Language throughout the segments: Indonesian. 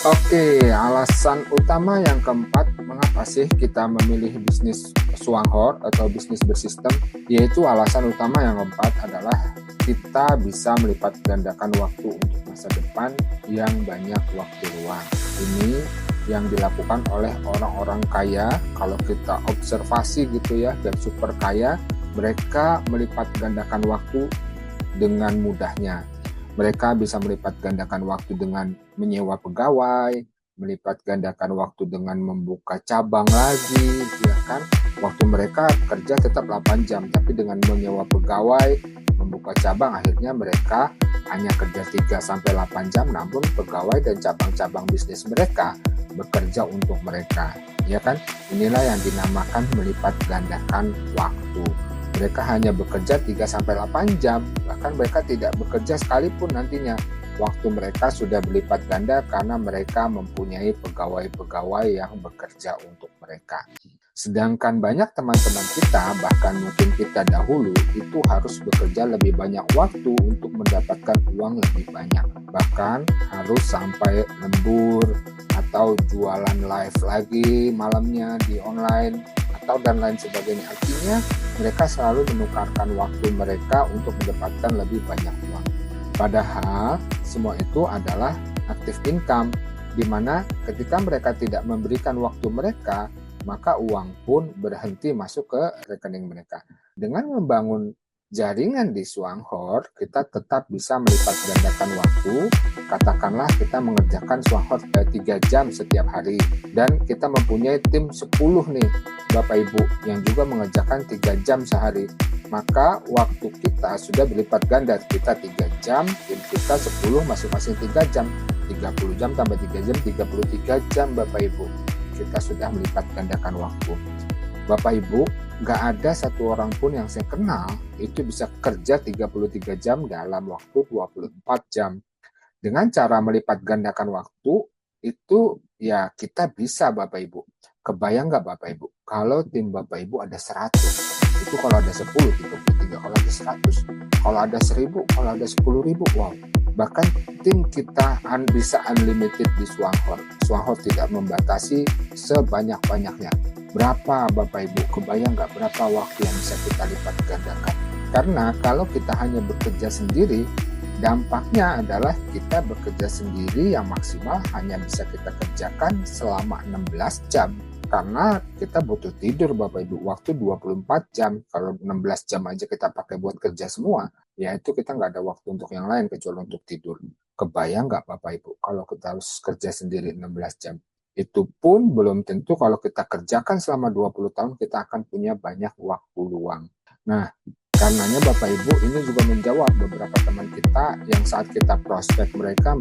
Oke, alasan utama yang keempat, mengapa sih kita memilih bisnis Swanghor atau bisnis bersistem? Yaitu alasan utama yang keempat adalah kita bisa melipat gandakan waktu untuk masa depan yang banyak waktu luang. Ini yang dilakukan oleh orang-orang kaya. Kalau kita observasi gitu ya, dan super kaya, mereka melipat gandakan waktu dengan mudahnya. Mereka bisa melipat gandakan waktu dengan menyewa pegawai, melipat gandakan waktu dengan membuka cabang lagi, ya kan? Waktu mereka kerja tetap 8 jam, tapi dengan menyewa pegawai, membuka cabang, akhirnya mereka hanya kerja 3 sampai 8 jam, namun pegawai dan cabang-cabang bisnis mereka bekerja untuk mereka, ya kan? Inilah yang dinamakan melipat gandakan waktu. Mereka hanya bekerja 3-8 jam, bahkan mereka tidak bekerja sekalipun nantinya. Waktu mereka sudah berlipat ganda karena mereka mempunyai pegawai-pegawai yang bekerja untuk mereka. Sedangkan banyak teman-teman kita, bahkan mungkin kita dahulu, itu harus bekerja lebih banyak waktu untuk mendapatkan uang lebih banyak. Bahkan harus sampai lembur atau jualan live lagi malamnya di online atau dan lain sebagainya. Artinya mereka selalu menukarkan waktu mereka untuk mendapatkan lebih banyak uang. Padahal semua itu adalah active income, di mana ketika mereka tidak memberikan waktu mereka, maka uang pun berhenti masuk ke rekening mereka. Dengan membangun jaringan di Swanghor, kita tetap bisa melipat gandakan waktu. Katakanlah kita mengerjakan Swanghor 3 jam setiap hari, dan kita mempunyai tim 10 nih Bapak Ibu yang juga mengerjakan 3 jam sehari. Maka waktu kita sudah berlipat ganda, kita 3 jam, tim kita 10, masing-masing 3 jam, 30 jam tambah 3 jam, 33 jam Bapak Ibu. Kita sudah melipat gandakan waktu. Bapak Ibu, gak ada satu orang pun yang saya kenal itu bisa kerja 33 jam dalam waktu 24 jam. Dengan cara melipat gandakan waktu, itu ya kita bisa Bapak Ibu. Kebayang gak Bapak Ibu? Kalau tim Bapak Ibu ada 100, itu kalau ada 10, 33, kalau ada 100, kalau ada 1000, kalau ada 10.000, wow. Bahkan tim kita bisa unlimited di Swanghor. Swanghor tidak membatasi sebanyak-banyaknya. Berapa Bapak Ibu? Kebayang nggak berapa waktu yang bisa kita lipat gandakan? Karena kalau kita hanya bekerja sendiri, dampaknya adalah kita bekerja sendiri yang maksimal hanya bisa kita kerjakan selama 16 jam. Karena kita butuh tidur Bapak Ibu, waktu 24 jam. Kalau 16 jam aja kita pakai buat kerja semua, ya itu kita nggak ada waktu untuk yang lain kecuali untuk tidur. Kebayang nggak Bapak Ibu kalau kita harus kerja sendiri 16 jam? Itu pun belum tentu kalau kita kerjakan selama 20 tahun kita akan punya banyak waktu luang. Nah, karenanya Bapak Ibu ini juga menjawab beberapa teman kita yang saat kita prospek mereka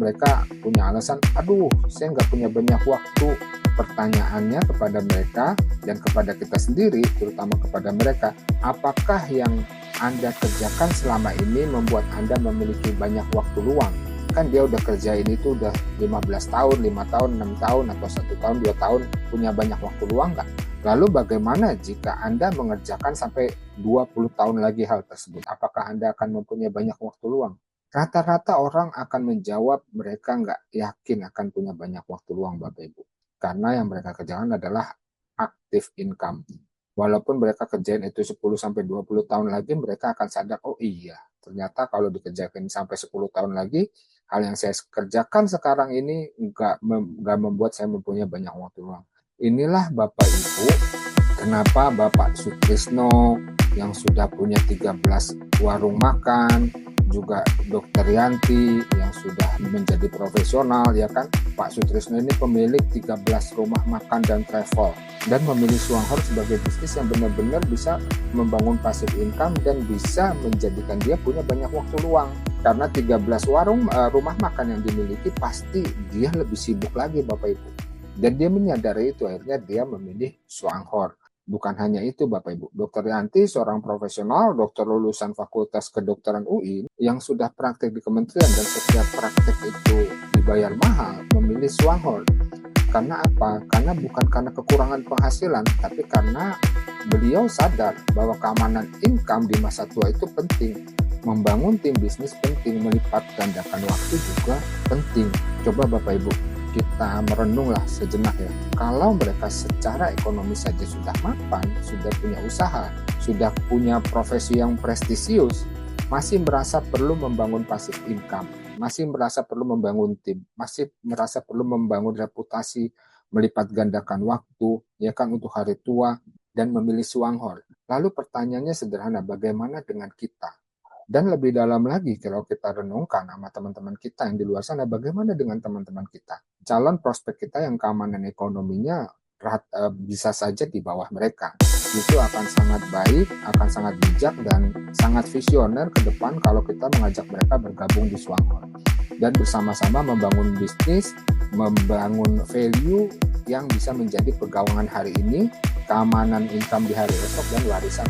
punya alasan, aduh saya nggak punya banyak waktu. Pertanyaannya kepada mereka dan kepada kita sendiri, terutama kepada mereka, apakah yang Anda kerjakan selama ini membuat Anda memiliki banyak waktu luang? Kan dia udah kerjain itu udah 15 tahun, 5 tahun, 6 tahun, atau 1 tahun, 2 tahun, punya banyak waktu luang nggak? Lalu bagaimana jika Anda mengerjakan sampai 20 tahun lagi hal tersebut? Apakah Anda akan mempunyai banyak waktu luang? Rata-rata orang akan menjawab mereka nggak yakin akan punya banyak waktu luang Bapak Ibu. Karena yang mereka kerjakan adalah active income. Walaupun mereka kerjain itu 10-20 tahun lagi, mereka akan sadar, oh iya, ternyata kalau dikerjakan sampai 10 tahun lagi, hal yang saya kerjakan sekarang ini nggak membuat saya mempunyai banyak waktu luang. Inilah Bapak Ibu, kenapa Bapak Sutrisno yang sudah punya 13 warung makan, juga Dokter Yanti yang sudah menjadi profesional, ya kan? Pak Sutrisno ini pemilik 13 rumah makan dan travel, dan memilih Swanghor sebagai bisnis yang benar-benar bisa membangun passive income dan bisa menjadikan dia punya banyak waktu luang. Karena 13 warung rumah makan yang dimiliki, pasti dia lebih sibuk lagi Bapak Ibu. Dan dia menyadari itu, akhirnya dia memilih Swanghor. Bukan hanya itu Bapak Ibu, Dr. Yanti seorang profesional, dokter lulusan Fakultas Kedokteran UI yang sudah praktek di kementerian dan setiap praktek itu dibayar mahal, memilih Swanghor. Karena apa? Karena bukan karena kekurangan penghasilan, tapi karena beliau sadar bahwa keamanan income di masa tua itu penting. Membangun tim bisnis penting, melipat gandakan waktu juga penting. Coba Bapak Ibu, kita merenunglah sejenak ya. Kalau mereka secara ekonomi saja sudah mapan, sudah punya usaha, sudah punya profesi yang prestisius, masih merasa perlu membangun passive income, masih merasa perlu membangun tim, masih merasa perlu membangun reputasi, melipat gandakan waktu, ya kan, untuk hari tua, dan memilih Swanghor. Lalu pertanyaannya sederhana, bagaimana dengan kita? Dan lebih dalam lagi, kalau kita renungkan sama teman-teman kita yang di luar sana, bagaimana dengan teman-teman kita? Calon prospek kita yang keamanan ekonominya bisa saja di bawah mereka. Itu akan sangat baik, akan sangat bijak, dan sangat visioner ke depan kalau kita mengajak mereka bergabung di Swanghor. Dan bersama-sama membangun bisnis, membangun value yang bisa menjadi pegangan hari ini, keamanan income di hari esok, dan warisan